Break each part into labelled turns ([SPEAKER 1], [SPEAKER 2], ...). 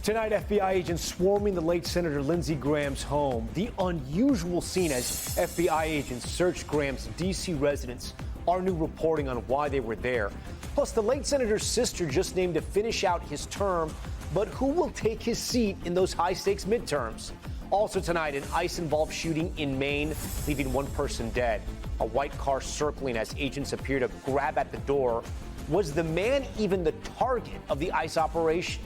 [SPEAKER 1] Tonight, FBI agents swarming the late Senator Lindsey Graham's home. The unusual scene as FBI agents searched Graham's D.C. residence. Our new reporting on why they were there. Plus, the late senator's sister just named to finish out his term. But who will take his seat in those high-stakes midterms? Also tonight, an ICE-involved shooting in Maine, leaving one person dead. A white car circling as agents appear to grab at the door. Was the man even the target of the ICE operation?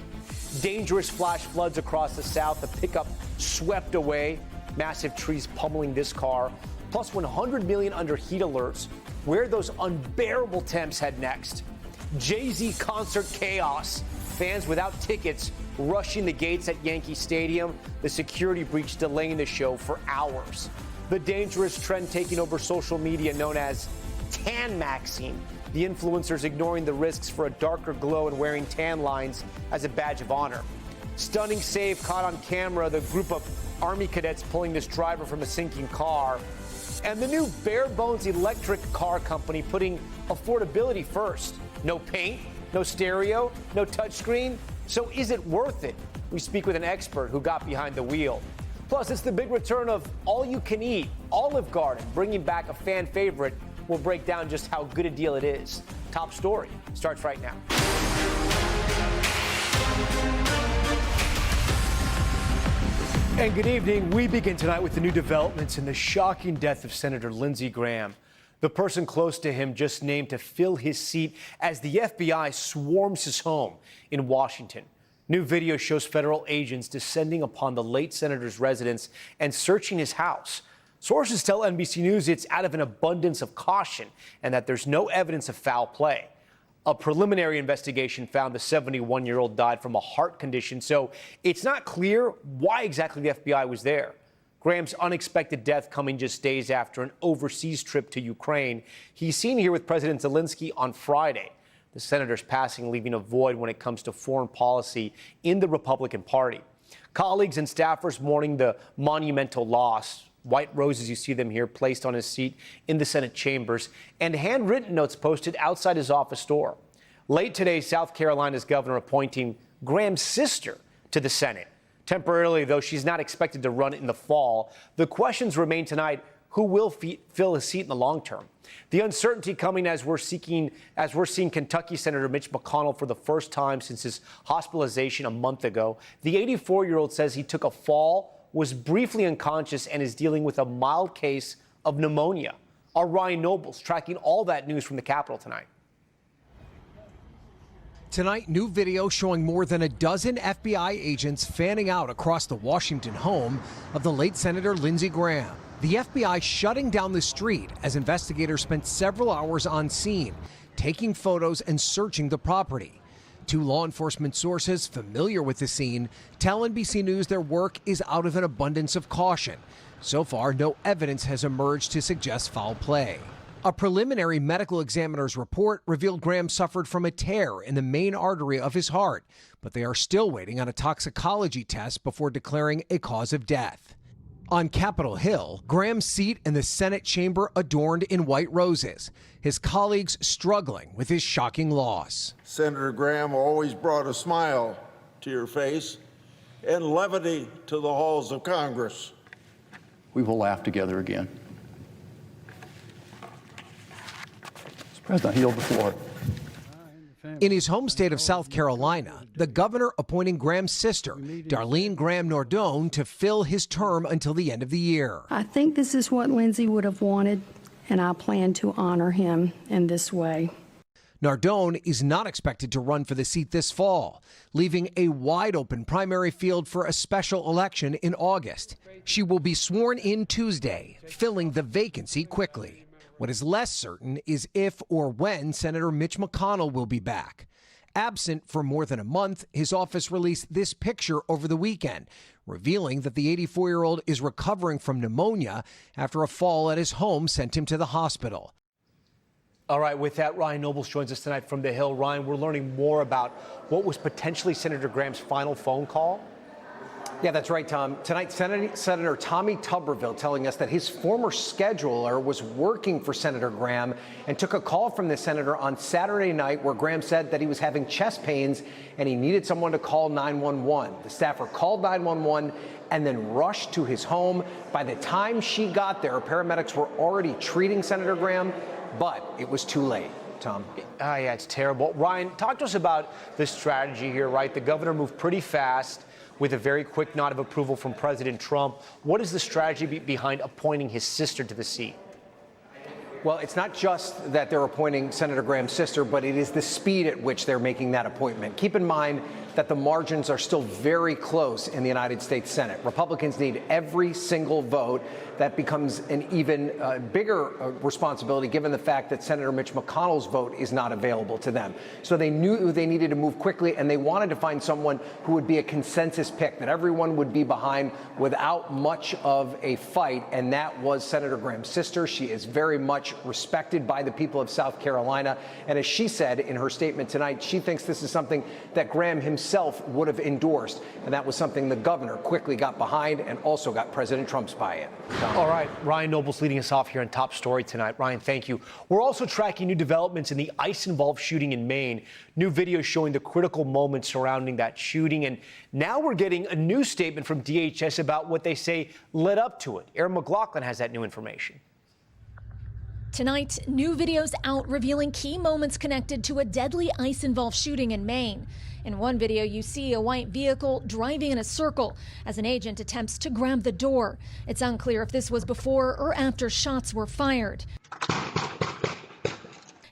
[SPEAKER 1] Dangerous flash floods across the South. The pickup swept away. Massive trees pummeling this car. Plus 100 million under heat alerts. Where those unbearable temps head next? Jay-Z concert chaos. Fans without tickets rushing the gates at Yankee Stadium. The security breach delaying the show for hours. The dangerous trend taking over social media known as tan maxing. The influencers ignoring the risks for a darker glow and wearing tan lines as a badge of honor. Stunning save caught on camera, the group of Army cadets pulling this driver from a sinking car. And the new bare bones electric car company putting affordability first. No paint, no stereo, no touchscreen. So is it worth it? We speak with an expert who got behind the wheel. Plus, it's the big return of all you can eat, Olive Garden, bringing back a fan favorite. We'll break down just how good a deal it is. Top story starts right now. And good evening. We begin tonight with the new developments in the shocking death of Senator Lindsey Graham. The person close to him just named to fill his seat as the FBI swarms his home in Washington. New video shows federal agents descending upon the late senator's residence and searching his house. Sources tell NBC News it's out of an abundance of caution and that there's no evidence of foul play. A preliminary investigation found the 71-year-old died from a heart condition, so it's not clear why exactly the FBI was there. Graham's unexpected death coming just days after an overseas trip to Ukraine. He's seen here with President Zelensky on Friday. The senator's passing leaving a void when it comes to foreign policy in the Republican Party. Colleagues and staffers mourning the monumental loss. White roses, you see them here, placed on his seat in the Senate chambers, and handwritten notes posted outside his office door. Late today, South Carolina's governor appointing Graham's sister to the Senate. Temporarily, though, she's not expected to run in the fall. The questions remain tonight: who will fill his seat in the long term? The uncertainty coming as we're seeing Kentucky Senator Mitch McConnell for the first time since his hospitalization a month ago. The 84-year-old says he took a fall, was briefly unconscious, and is dealing with a mild case of pneumonia. Our Ryan Nobles tracking all that news from the Capitol tonight.
[SPEAKER 2] Tonight, new video showing more than a dozen FBI agents fanning out across the Washington home of the late Senator Lindsey Graham. The FBI shutting down the street as investigators spent several hours on scene, taking photos and searching the property. Two law enforcement sources familiar with the scene tell NBC News their work is out of an abundance of caution. So far, no evidence has emerged to suggest foul play. A preliminary medical examiner's report revealed Graham suffered from a tear in the main artery of his heart, but they are still waiting on a toxicology test before declaring a cause of death. On Capitol Hill, Graham's seat in the Senate chamber adorned in white roses, his colleagues struggling with his shocking loss.
[SPEAKER 3] Senator Graham always brought a smile to your face and levity to the halls of Congress.
[SPEAKER 4] We will laugh together again. Mr. President, I yield the floor.
[SPEAKER 2] In his home state of South Carolina, the governor appointing Graham's sister, Darlene Graham Nardone, to fill his term until the end of the year.
[SPEAKER 5] I think this is what Lindsey would have wanted, and I plan to honor him in this way.
[SPEAKER 2] Nardone is not expected to run for the seat this fall, leaving a wide-open primary field for a special election in August. She will be sworn in Tuesday, filling the vacancy quickly. What is less certain is if or when Senator Mitch McConnell will be back. Absent for more than a month, his office released this picture over the weekend, revealing that the 84-year-old is recovering from pneumonia after a fall at his home sent him to the hospital.
[SPEAKER 1] All right, with that, Ryan Nobles joins us tonight from the Hill. Ryan, we're learning more about what was potentially Senator Graham's final phone call.
[SPEAKER 2] Yeah, that's right, Tom. Tonight, Senator Tommy Tuberville telling us that his former scheduler was working for Senator Graham and took a call from the senator on Saturday night where Graham said that he was having chest pains and he needed someone to call 911. The staffer called 911 and then rushed to his home. By the time she got there, paramedics were already treating Senator Graham, but it was too late. Tom.
[SPEAKER 1] Yeah, it's terrible. Ryan, talk to us about the strategy here, right? The governor moved pretty fast with a very quick nod of approval from President Trump. What is the strategy behind appointing his sister to the seat?
[SPEAKER 2] Well, it's not just that they're appointing Senator Graham's sister, but it is the speed at which they're making that appointment. Keep in mind that the margins are still very close in the United States Senate. Republicans need every single vote. That becomes an even bigger responsibility given the fact that Senator Mitch McConnell's vote is not available to them. So they knew they needed to move quickly, and they wanted to find someone who would be a consensus pick, that everyone would be behind without much of a fight, and that was Senator Graham's sister. She is very much respected by the people of South Carolina, and as she said in her statement tonight, she thinks this is something that Graham himself would have endorsed, and that was something the governor quickly got behind and also got President Trump's buy-in.
[SPEAKER 1] All right, Ryan Noble's leading us off here in Top Story tonight. Ryan, thank you. We're also tracking new developments in the ICE-involved shooting in Maine. New video showing the critical moments surrounding that shooting. And now we're getting a new statement from DHS about what they say led up to it. Aaron McLaughlin has that new information.
[SPEAKER 6] Tonight, new videos out revealing key moments connected to a deadly ICE-involved shooting in Maine. In one video, you see a white vehicle driving in a circle as an agent attempts to grab the door. It's unclear if this was before or after shots were fired.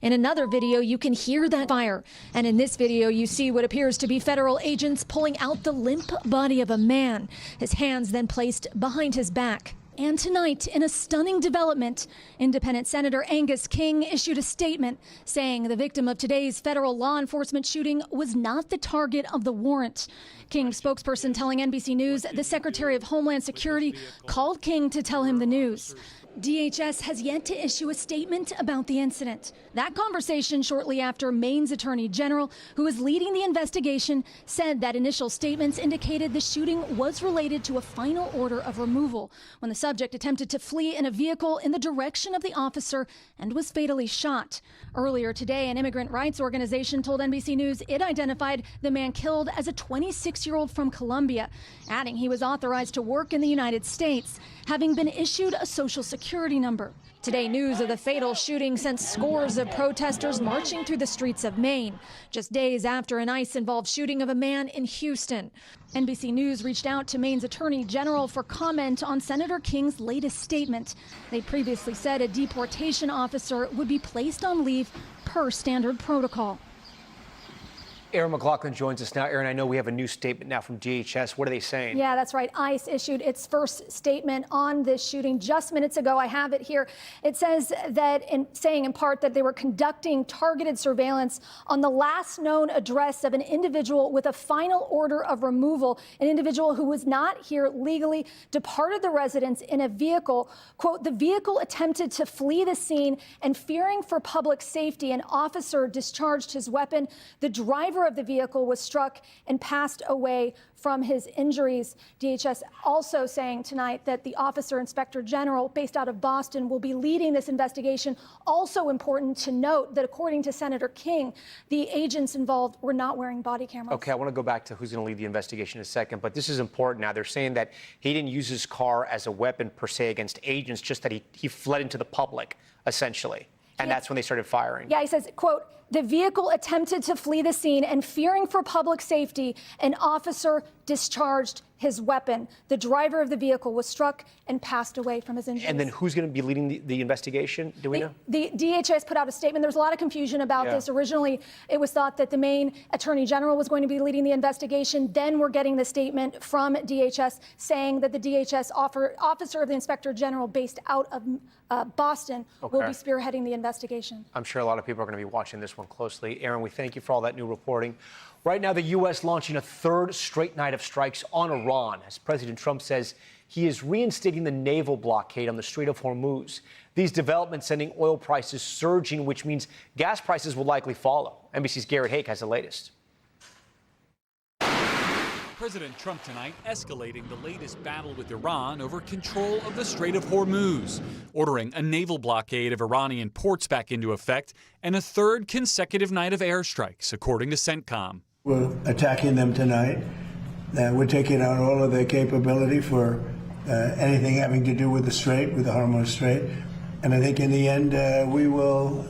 [SPEAKER 6] In another video, you can hear that fire. And in this video, you see what appears to be federal agents pulling out the limp body of a man, his hands then placed behind his back. And tonight, in a stunning development, Independent Senator Angus King issued a statement saying the victim of today's federal law enforcement shooting was not the target of the warrant. King's spokesperson telling NBC News the Secretary of Homeland Security called King to tell him the news. DHS has yet to issue a statement about the incident. That conversation shortly after Maine's Attorney General, who is leading the investigation, said that initial statements indicated the shooting was related to a final order of removal when the subject attempted to flee in a vehicle in the direction of the officer and was fatally shot. Earlier today, an immigrant rights organization told NBC News it identified the man killed as a 26-year-old from Colombia, adding he was authorized to work in the United States, having been issued a social security number. Today, news of the fatal shooting sent scores of protesters marching through the streets of Maine, just days after an ICE-involved shooting of a man in Houston. NBC News reached out to Maine's Attorney General for comment on Senator King's latest statement. They previously said a deportation officer would be placed on leave per standard protocol.
[SPEAKER 1] Aaron McLaughlin joins us now. Aaron, I know we have a new statement now from DHS. What are they saying?
[SPEAKER 7] Yeah, that's right. ICE issued its first statement on this shooting just minutes ago. I have it here. It says that, saying in part that they were conducting targeted surveillance on the last known address of an individual with a final order of removal, an individual who was not here legally, departed the residence in a vehicle. Quote, the vehicle attempted to flee the scene and fearing for public safety, an officer discharged his weapon. The driver of the vehicle was struck and passed away from his injuries. DHS also saying tonight that the Officer Inspector General based out of Boston will be leading this investigation. Also important to note that according to Senator King, the agents involved were not wearing body cameras.
[SPEAKER 1] Okay, I want to go back to who's going to lead the investigation in a second, but this is important now. They're saying that he didn't use his car as a weapon per se against agents, just that he fled into the public, essentially. And that's when they started firing.
[SPEAKER 7] Yeah, he says, quote, the vehicle attempted to flee the scene and fearing for public safety, an officer discharged his weapon. The driver of the vehicle was struck and passed away from his injuries.
[SPEAKER 1] And then who's going to be leading the investigation? Do we know?
[SPEAKER 7] The DHS put out a statement. There's a lot of confusion about this. Originally, it was thought that the Maine Attorney General was going to be leading the investigation. Then we're getting the statement from DHS saying that the DHS officer of the Inspector General based out of Boston will be spearheading the investigation.
[SPEAKER 1] I'm sure a lot of people are going to be watching this one closely. Aaron, we thank you for all that new reporting. Right now, the U.S. launching a third straight night of strikes on Iran, as President Trump says he is reinstating the naval blockade on the Strait of Hormuz. These developments sending oil prices surging, which means gas prices will likely follow. NBC's Garrett Hake has the latest.
[SPEAKER 8] President Trump tonight escalating the latest battle with Iran over control of the Strait of Hormuz, ordering a naval blockade of Iranian ports back into effect, and a third consecutive night of airstrikes, according to CENTCOM.
[SPEAKER 9] We're attacking them tonight. We're taking out all of their capability for anything having to do with the Strait, with the Hormuz Strait. And I think in the end, we will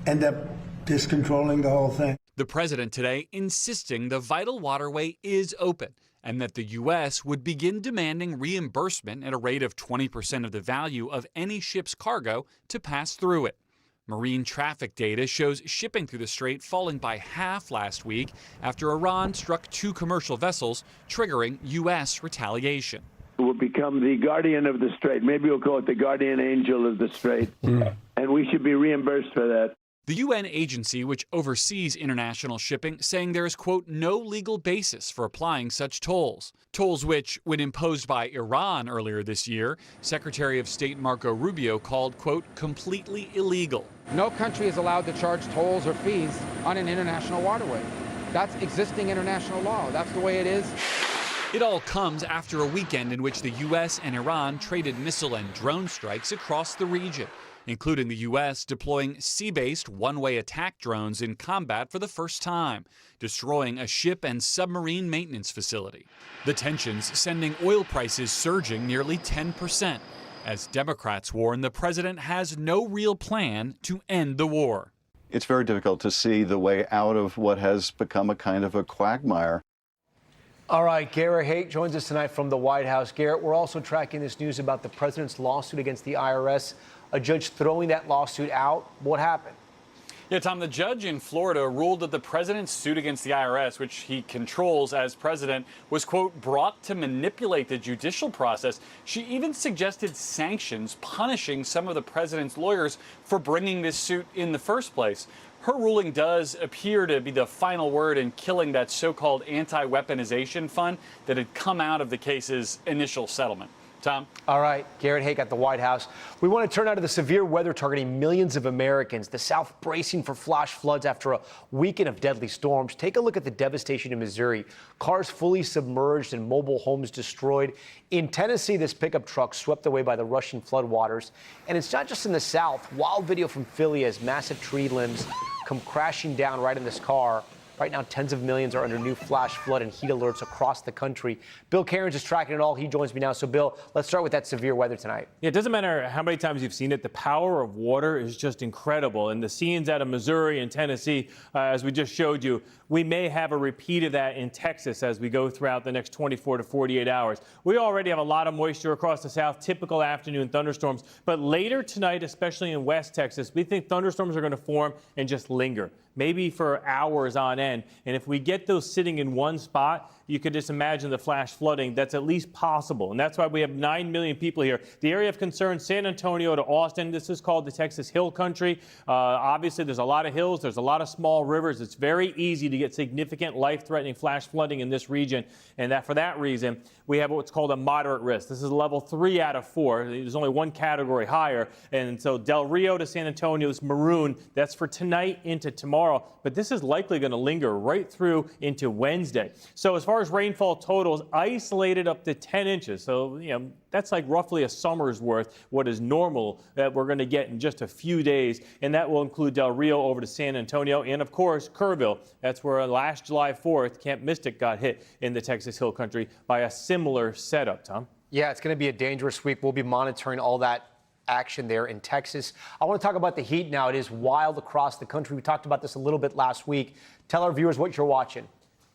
[SPEAKER 9] end up discontrolling the whole thing.
[SPEAKER 8] The president today insisting the vital waterway is open and that the U.S. would begin demanding reimbursement at a rate of 20% of the value of any ship's cargo to pass through it. Marine traffic data shows shipping through the strait falling by half last week after Iran struck 2 commercial vessels, triggering U.S. retaliation.
[SPEAKER 10] We'll become the guardian of the strait. Maybe we'll call it the guardian angel of the strait. And we should be reimbursed for that.
[SPEAKER 8] The UN agency which oversees international shipping saying there is, quote, no legal basis for applying such tolls. Tolls which, when imposed by Iran earlier this year, Secretary of State Marco Rubio called, quote, completely illegal.
[SPEAKER 11] No country is allowed to charge tolls or fees on an international waterway. That's existing international law. That's the way it is.
[SPEAKER 8] It all comes after a weekend in which the U.S. and Iran traded missile and drone strikes across the region, including the U.S. deploying sea-based one-way attack drones in combat for the first time, destroying a ship and submarine maintenance facility. The tensions sending oil prices surging nearly 10%, as Democrats warn the president has no real plan to end the war.
[SPEAKER 12] It's very difficult to see the way out of what has become a kind of a quagmire.
[SPEAKER 1] All right, Garrett Haight joins us tonight from the White House. Garrett, we're also tracking this news about the president's lawsuit against the IRS. A judge throwing that lawsuit out. What happened?
[SPEAKER 13] Yeah, Tom, the judge in Florida ruled that the president's suit against the IRS, which he controls as president, was, quote, brought to manipulate the judicial process. She even suggested sanctions punishing some of the president's lawyers for bringing this suit in the first place. Her ruling does appear to be the final word in killing that so-called anti-weaponization fund that had come out of the case's initial settlement. Tom?
[SPEAKER 1] All right, Garrett Haight at the White House. We want to turn out to the severe weather targeting millions of Americans. The South bracing for flash floods after a weekend of deadly storms. Take a look at the devastation in Missouri. Cars fully submerged and mobile homes destroyed. In Tennessee, this pickup truck swept away by the rushing floodwaters. And it's not just in the South. Wild video from Philly as massive tree limbs come crashing down right in this car. Right now, tens of millions are under new flash flood and heat alerts across the country. Bill Cairns is tracking it all. He joins me now. So, Bill, let's start with that severe weather tonight.
[SPEAKER 14] Yeah, it doesn't matter how many times you've seen it. The power of water is just incredible. And the scenes out of Missouri and Tennessee, as we just showed you, we may have a repeat of that in Texas as we go throughout the next 24 to 48 hours. We already have a lot of moisture across the South, typical afternoon thunderstorms. But later tonight, especially in West Texas, we think thunderstorms are going to form and just linger, maybe for hours on end. And if we get those sitting in one spot, you could just imagine the flash flooding that's at least possible. And that's why we have 9 million people here. The area of concern, San Antonio to Austin, this is called the Texas Hill Country. Obviously, there's a lot of hills. There's a lot of small rivers. It's very easy to get significant life-threatening flash flooding in this region. And that for that reason, we have what's called a moderate risk. This is level 3 out of 4. There's only one category higher. And so Del Rio to San Antonio is maroon. That's for tonight into tomorrow. But this is likely going to linger right through into Wednesday. So as far as rainfall totals, isolated up to 10 inches. So, that's like roughly a summer's worth, what is normal that we're going to get in just a few days. And that will include Del Rio over to San Antonio. And, of course, Kerrville. That's where last July 4th, Camp Mystic got hit in the Texas Hill Country by a similar setup, Tom.
[SPEAKER 1] Yeah, it's going to be a dangerous week. We'll be monitoring all that action there in Texas. I want to talk about the heat now. It is wild across the country. We talked about this a little bit last week. Tell our viewers what you're watching.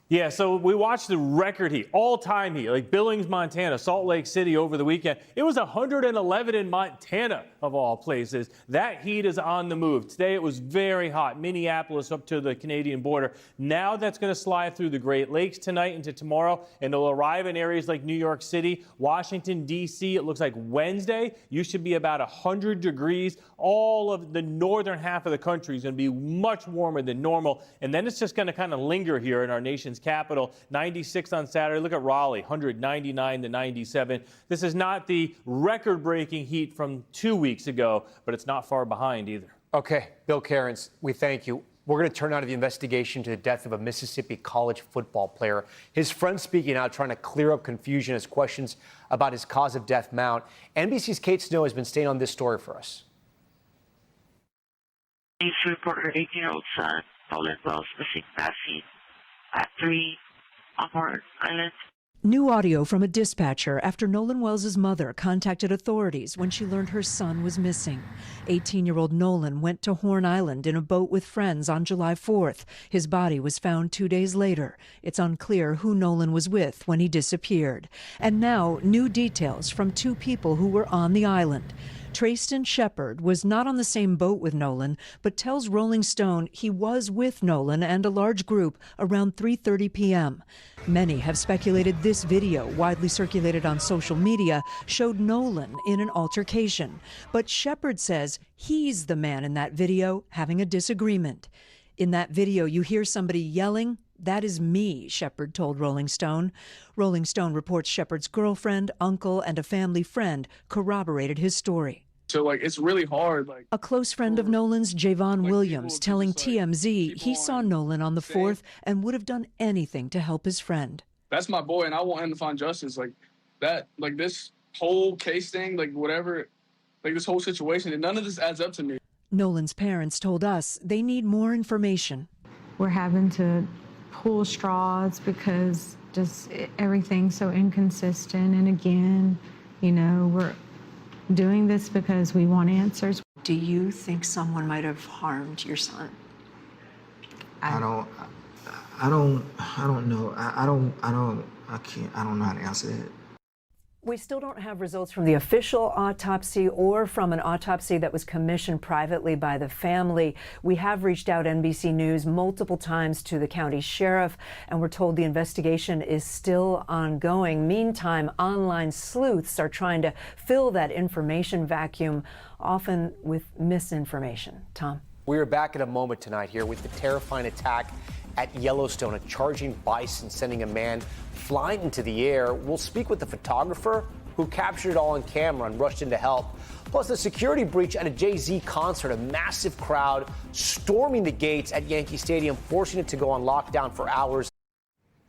[SPEAKER 14] Yeah, so we watched the record heat, all-time heat, like Billings, Montana, Salt Lake City over the weekend. It was 111 in Montana, of all places. That heat is on the move. Today it was very hot. Minneapolis up to the Canadian border. Now that's going to slide through the Great Lakes tonight into tomorrow, and it'll arrive in areas like New York City, Washington, D.C. It looks like Wednesday, you should be about 100 degrees. All of the northern half of the country is going to be much warmer than normal, and then it's just going to kind of linger here in our nation's capital. 96 on Saturday. Look at Raleigh, 199 to 97. This is not the record-breaking heat from 2 weeks ago, but it's not far behind either.
[SPEAKER 1] Okay, Bill Cairns, we thank you. We're going to turn now to the investigation to the death of a Mississippi college football player. His friends speaking out, trying to clear up confusion as questions about his cause of death mount. NBC's Kate Snow has been staying on this story for us.
[SPEAKER 15] Police report her 18-year-old son, Nolan Wells, missing passing at 3 Onward Island.
[SPEAKER 16] New audio from a dispatcher after Nolan Wells' mother contacted authorities when she learned her son was missing. 18-year-old Nolan went to Horn Island in a boat with friends on July 4th. His body was found 2 days later. It's unclear who Nolan was with when he disappeared. And now, new details from 2 people who were on the island. Trayston Shepard was not on the same boat with Nolan, but tells Rolling Stone he was with Nolan and a large group around 3:30 p.m. Many have speculated this video, widely circulated on social media, showed Nolan in an altercation. But Shepard says he's the man in that video having a disagreement. In that video, you hear somebody yelling, "That is me," Shepard told Rolling Stone. Rolling Stone reports Shepard's girlfriend, uncle, and a family friend corroborated his story.
[SPEAKER 17] So, it's really hard.
[SPEAKER 16] A close friend of Nolan's, Javon Williams, telling TMZ he saw Nolan on the 4th and would have done anything to help his friend.
[SPEAKER 17] That's my boy, and I want him to find justice. This whole case thing, whatever, this whole situation, and none of this adds up to me.
[SPEAKER 16] Nolan's parents told us they need more information.
[SPEAKER 18] We're having to pull straws because just everything's so inconsistent. And again, we're doing this because we want answers.
[SPEAKER 16] Do you think someone might have harmed your son?
[SPEAKER 19] I don't know. I don't know how to answer that.
[SPEAKER 16] We still don't have results from the official autopsy or from an autopsy that was commissioned privately by the family. We have reached out, NBC News, multiple times to the county sheriff, and we're told the investigation is still ongoing. Meantime, online sleuths are trying to fill that information vacuum, often with misinformation. Tom?
[SPEAKER 1] We are back in a moment tonight here with the terrifying attack at Yellowstone, a charging bison sending a man flying into the air. We'll speak with the photographer who captured it all on camera and rushed in to help. Plus, the security breach at a Jay-Z concert, a massive crowd storming the gates at Yankee Stadium, forcing it to go on lockdown for hours.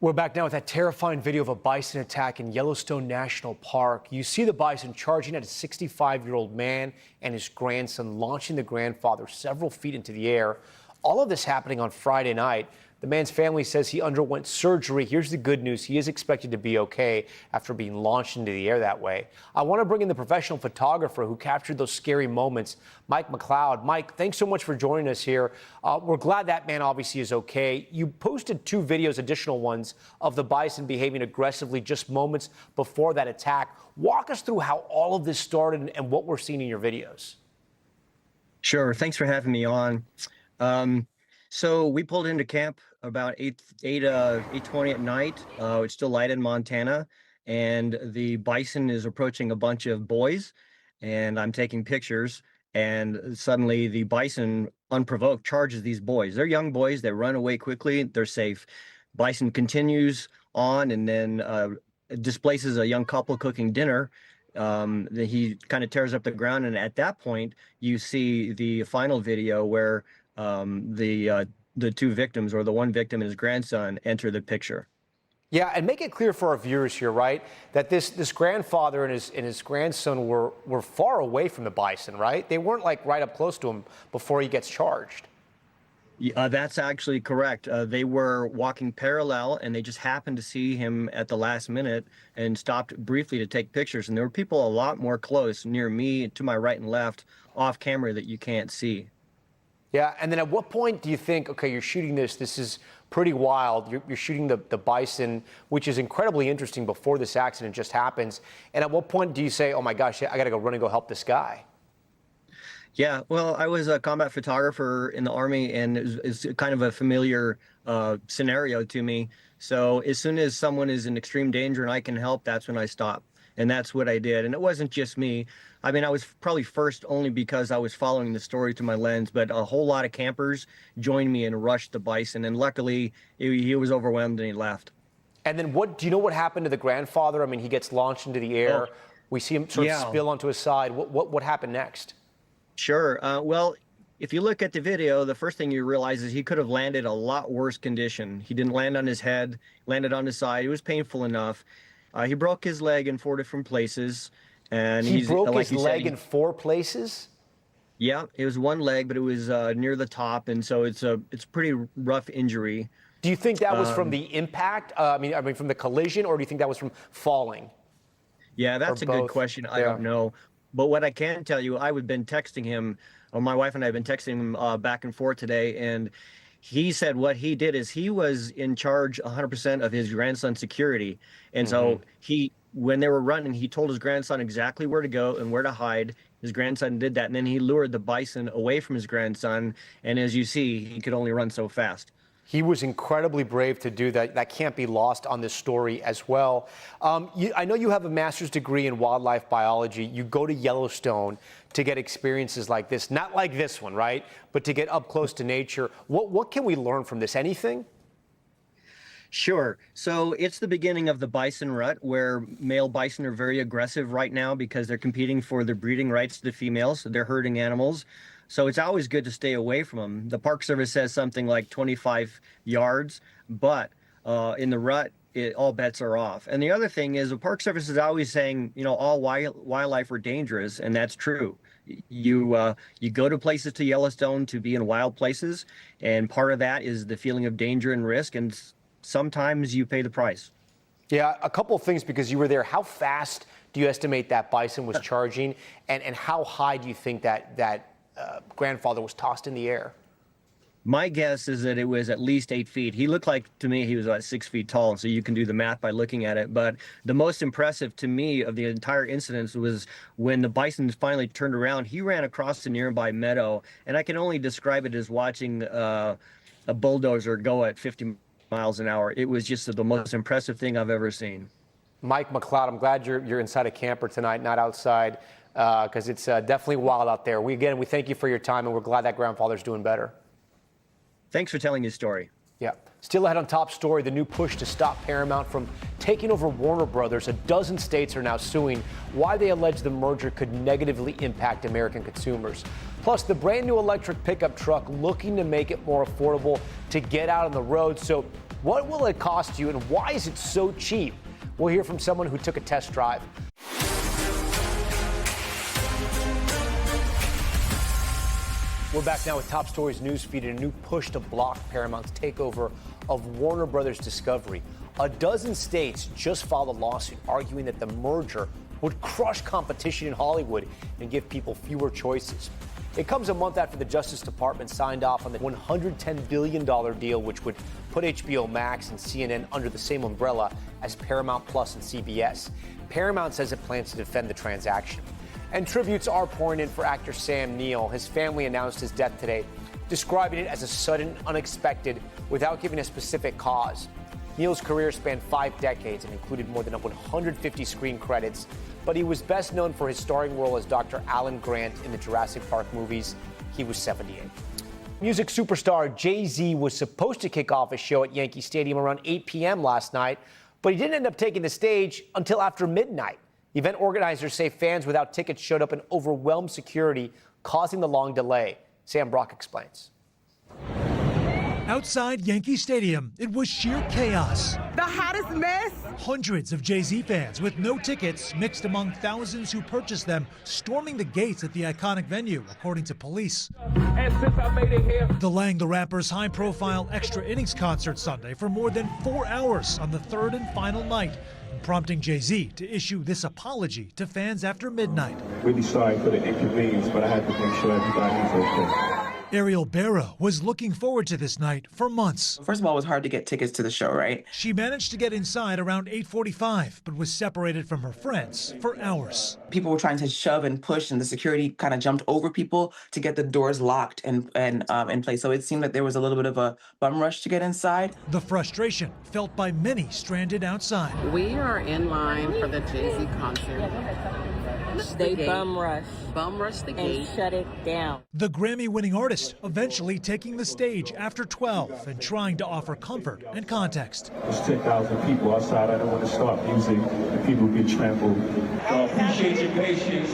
[SPEAKER 1] We're back now with that terrifying video of a bison attack in Yellowstone National Park. You see the bison charging at a 65-year-old man and his grandson, launching the grandfather several feet into the air. All of this happening on Friday night. The man's family says he underwent surgery. Here's the good news. He is expected to be okay after being launched into the air that way. I want to bring in the professional photographer who captured those scary moments, Mike McLeod. Mike, thanks so much for joining us here. We're glad that man obviously is okay. You posted 2 videos, additional ones, of the bison behaving aggressively just moments before that attack. Walk us through how all of this started and what we're seeing in your videos.
[SPEAKER 20] Sure. Thanks for having me on. So we pulled into camp about 8:20 at night. It's still light in Montana, and the bison is approaching a bunch of boys, and I'm taking pictures, and suddenly the bison, unprovoked, charges these boys. They're young boys. They run away quickly. They're safe. Bison continues on and then displaces a young couple cooking dinner. He kind of tears up the ground, and at that point, you see the final video where the 2 victims, or the one victim and his grandson, enter the picture.
[SPEAKER 1] Yeah, and make it clear for our viewers here, right, that this grandfather and his grandson were far away from the bison, right? They weren't right up close to him before he gets charged.
[SPEAKER 20] Yeah, that's actually correct. They were walking parallel, and they just happened to see him at the last minute and stopped briefly to take pictures. And there were people a lot more close near me, to my right and left, off camera, that you can't see.
[SPEAKER 1] Yeah, and then at what point do you think, okay, you're shooting this is pretty wild, you're shooting the bison, which is incredibly interesting before this accident just happens, and at what point do you say, oh my gosh, I gotta go run and go help this guy?
[SPEAKER 20] Yeah, well, I was a combat photographer in the Army, and it's kind of a familiar scenario to me. So as soon as someone is in extreme danger and I can help, that's when I stop. And that's what I did. And it wasn't just me. I mean, I was probably first only because I was following the story through my lens, but a whole lot of campers joined me and rushed the bison. And luckily, he was overwhelmed and he left.
[SPEAKER 1] And then do you know what happened to the grandfather? I mean, he gets launched into the air. We see him sort of spill onto his side. What happened next?
[SPEAKER 20] Sure. Well, if you look at the video, the first thing you realize is he could have landed a lot worse condition. He didn't land on his head, landed on his side. It was painful enough. He broke his leg in 4 different places. And
[SPEAKER 1] he broke
[SPEAKER 20] like
[SPEAKER 1] his leg in 4 places?
[SPEAKER 20] Yeah, it was one leg, but it was near the top, and so it's a pretty rough injury.
[SPEAKER 1] Do you think that was from the impact? I mean, from the collision, or do you think that was from falling?
[SPEAKER 20] Yeah, that's a good question. I don't know. But what I can tell you, I've been texting him, or my wife and I have been texting him back and forth today, and he said what he did is he was in charge 100% of his grandson's security. And so when they were running, he told his grandson exactly where to go and where to hide. His grandson did that, and then he lured the bison away from his grandson. And as you see, he could only run so fast.
[SPEAKER 1] He was incredibly brave to do that. That can't be lost on this story as well. I know you have a master's degree in wildlife biology. You go to Yellowstone to get experiences like this, not like this one, right? But to get up close to nature. What can we learn from this? Anything?
[SPEAKER 20] Sure. So it's the beginning of the bison rut, where male bison are very aggressive right now because they're competing for the breeding rights to the females. So they're herding animals. So it's always good to stay away from them. The Park Service says something like 25 yards, but in the rut, all bets are off. And the other thing is the Park Service is always saying, you know, all wildlife are dangerous, and that's true. You go to places to Yellowstone to be in wild places, and part of that is the feeling of danger and risk, and sometimes you pay the price.
[SPEAKER 1] Yeah, a couple of things because you were there. How fast do you estimate that bison was charging, and how high do you think that grandfather was tossed in the air?
[SPEAKER 20] My guess is that it was at least 8 feet. He looked like, to me, he was about 6 feet tall, so you can do the math by looking at it. But the most impressive to me of the entire incident was when the bison finally turned around, he ran across the nearby meadow, and I can only describe it as watching a bulldozer go at 50 miles an hour. It was just the most impressive thing I've ever seen.
[SPEAKER 1] Mike McLeod, I'm glad you're inside a camper tonight, not outside, because it's definitely wild out there. We thank you for your time, and we're glad that grandfather's doing better.
[SPEAKER 20] Thanks for telling your story.
[SPEAKER 1] Yeah. Still ahead on Top Story, the new push to stop Paramount from taking over Warner Brothers. A dozen states are now suing why they allege the merger could negatively impact American consumers. Plus, the brand new electric pickup truck looking to make it more affordable to get out on the road. So what will it cost you, and why is it so cheap? We'll hear from someone who took a test drive. We're back now with Top Story's newsfeed and a new push to block Paramount's takeover of Warner Brothers Discovery. A dozen states just filed a lawsuit arguing that the merger would crush competition in Hollywood and give people fewer choices. It comes a month after the Justice Department signed off on the $110 billion deal, which would put HBO Max and CNN under the same umbrella as Paramount Plus and CBS. Paramount says it plans to defend the transaction. And tributes are pouring in for actor Sam Neill. His family announced his death today, describing it as a sudden, unexpected, without giving a specific cause. Neill's career spanned 5 decades and included more than 150 screen credits, but he was best known for his starring role as Dr. Alan Grant in the Jurassic Park movies. He was 78. Music superstar Jay-Z was supposed to kick off a show at Yankee Stadium around 8 p.m. last night, but he didn't end up taking the stage until after midnight. Event organizers say fans without tickets showed up in overwhelmed security, causing the long delay. Sam Brock explains.
[SPEAKER 21] Outside Yankee Stadium, it was sheer chaos.
[SPEAKER 22] The hottest mess.
[SPEAKER 21] Hundreds of Jay-Z fans with no tickets mixed among thousands who purchased them, storming the gates at the iconic venue, according to police.
[SPEAKER 22] And since I made it here,
[SPEAKER 21] Delaying the rapper's high-profile extra innings concert Sunday for more than 4 hours on the third and final night, prompting Jay-Z to issue this apology to fans after midnight.
[SPEAKER 23] Really sorry for the inconvenience, but I had to make sure everybody's okay.
[SPEAKER 21] Ariel Barra was looking forward to this night for months.
[SPEAKER 22] First of all, it was hard to get tickets to the show, right?
[SPEAKER 21] She managed to get inside around 8:45, but was separated from her friends for hours.
[SPEAKER 22] People were trying to shove and push, and the security kind of jumped over people to get the doors locked and in place. So it seemed like there was a little bit of a bum rush to get inside.
[SPEAKER 21] The frustration felt by many stranded outside.
[SPEAKER 24] We are in line for the Jay-Z concert.
[SPEAKER 25] They bum rushed the gate and shut it down.
[SPEAKER 21] The Grammy-winning artist eventually taking the stage after 12 and trying to offer comfort and context.
[SPEAKER 23] There's 10,000 people outside. I don't want to stop music and people get trampled. I appreciate your patience.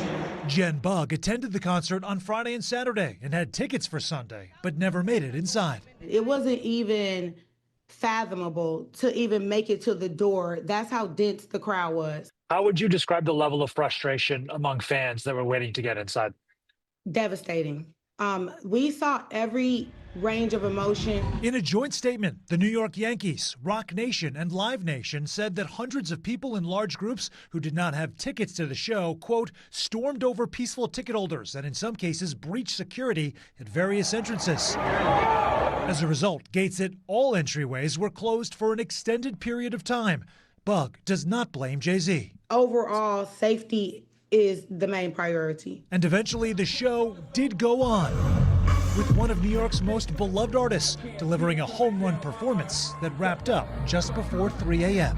[SPEAKER 21] Jen Bug attended the concert on Friday and Saturday and had tickets for Sunday, but never made it inside.
[SPEAKER 2] It wasn't even fathomable to even make it to the door. That's how dense the crowd was.
[SPEAKER 21] How would you describe the level of frustration among fans that were waiting to get inside?
[SPEAKER 2] Devastating. We saw every range of emotion.
[SPEAKER 21] In a joint statement, the New York Yankees, Rock Nation, and Live Nation said that hundreds of people in large groups who did not have tickets to the show, quote, stormed over peaceful ticket holders and in some cases breached security at various entrances. As a result, gates at all entryways were closed for an extended period of time. Bug does not blame Jay-Z.
[SPEAKER 2] Overall, safety is the main priority.
[SPEAKER 21] And eventually the show did go on, with one of New York's most beloved artists delivering a home run performance that wrapped up just before 3 a.m.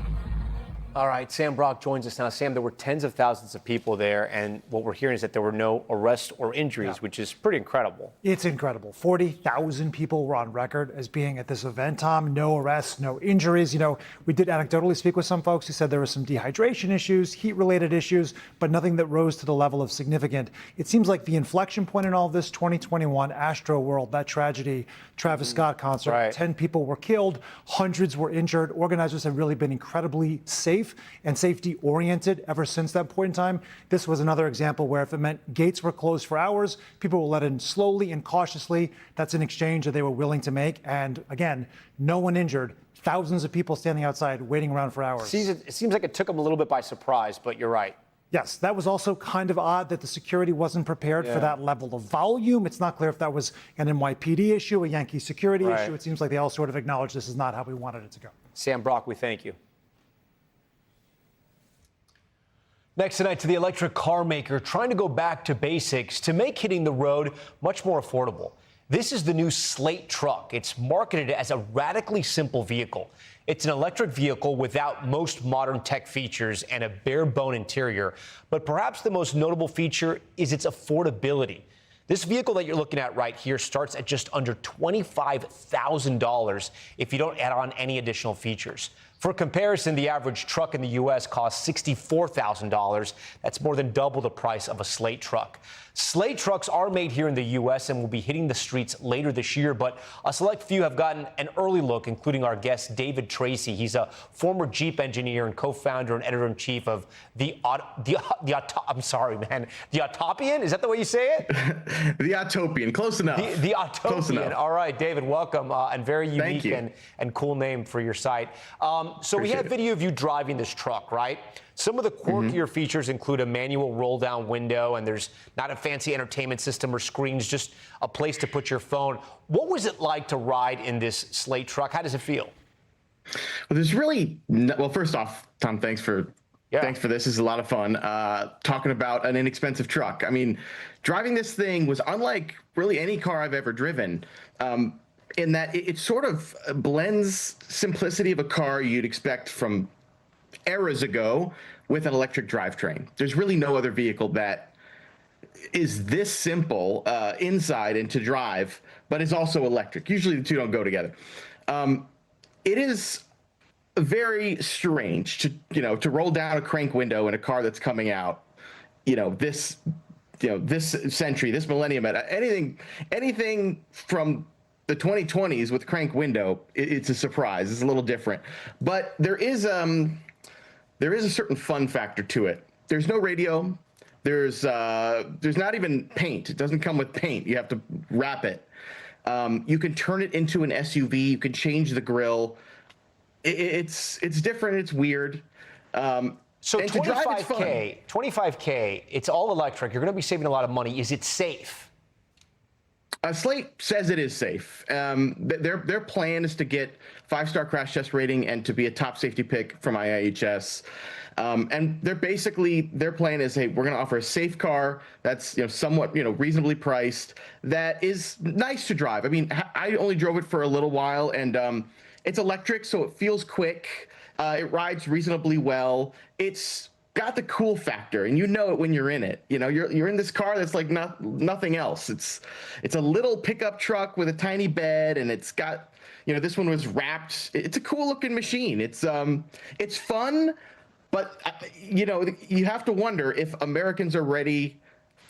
[SPEAKER 21] All right, Sam Brock joins us now. Sam, there were tens of thousands of people there, and what we're hearing is that there were no arrests or injuries, which is pretty incredible.
[SPEAKER 3] It's incredible. 40,000 people were on record as being at this event, Tom. No arrests, no injuries. You know, we did anecdotally speak with some folks who said there were some dehydration issues, heat-related issues, but nothing that rose to the level of significant. It seems like the inflection point in all of this, 2021 Astro World, that tragedy, Travis Scott concert, 10 people were killed, hundreds were injured. Organizers have really been incredibly safe and safety-oriented ever since that point in time. This was another example where if it meant gates were closed for hours, people were let in slowly and cautiously. That's an exchange that they were willing to make. And again, no one injured. Thousands of people standing outside waiting around for hours.
[SPEAKER 1] It seems like it took them a little bit by surprise, but you're right.
[SPEAKER 3] Yes, that was also kind of odd that the security wasn't prepared for that level of volume. It's not clear if that was an NYPD issue, a Yankee security issue. It seems like they all sort of acknowledged this is not how we wanted it to go.
[SPEAKER 1] Sam Brock, we thank you. Next tonight, to the electric car maker trying to go back to basics to make hitting the road much more affordable. This is the new Slate truck. It's marketed as a radically simple vehicle. It's an electric vehicle without most modern tech features and a bare-bone interior. But perhaps the most notable feature is its affordability. This vehicle that you're looking at right here starts at just under $25,000 if you don't add on any additional features. For comparison, the average truck in the U.S. costs $64,000. That's more than double the price of a Slate truck. Slate trucks are made here in the U.S. and will be hitting the streets later this year, but a select few have gotten an early look, including our guest, David Tracy. He's a former Jeep engineer and co-founder and editor-in-chief of the Autopian? Is that the way you say it?
[SPEAKER 4] The Autopian, close enough.
[SPEAKER 1] The Autopian.
[SPEAKER 4] Close enough.
[SPEAKER 1] All right, David, welcome, and very unique and cool name for your site. So we have video of you driving this truck, right? Some of the quirkier features include a manual roll-down window, and there's not a fancy entertainment system or screens, just a place to put your phone. What was it like to ride in this Slate truck? How does it feel?
[SPEAKER 4] Well, there's really well, first off, Tom, thanks for this. This is a lot of fun. Talking about an inexpensive truck. I mean, driving this thing was unlike really any car I've ever driven. In that it sort of blends simplicity of a car you'd expect from eras ago with an electric drivetrain. There's really no other vehicle that is this simple inside and to drive, but is also electric. Usually the two don't go together. It is very strange to roll down a crank window in a car that's coming out, this century, this millennium, anything from the 2020s with crank window, it's a surprise. It's a little different, but there is a certain fun factor to it. There's no radio. There's not even paint. It doesn't come with paint. You have to wrap it. You can turn it into an SUV. You can change the grille. It's different. It's weird.
[SPEAKER 1] So $25K, it's all electric. You're going to be saving a lot of money. Is it safe?
[SPEAKER 4] Slate says it is safe. Their plan is to get 5-star crash test rating and to be a top safety pick from IIHS. And their plan is, hey, we're going to offer a safe car that's somewhat reasonably priced, that is nice to drive. I mean, I only drove it for a little while, and it's electric, so it feels quick. It rides reasonably well. It's got the cool factor, and it when you're in it. You're in this car that's like nothing else. It's a little pickup truck with a tiny bed, and it's got this one was wrapped. It's a cool looking machine. It's fun, but you have to wonder if Americans are ready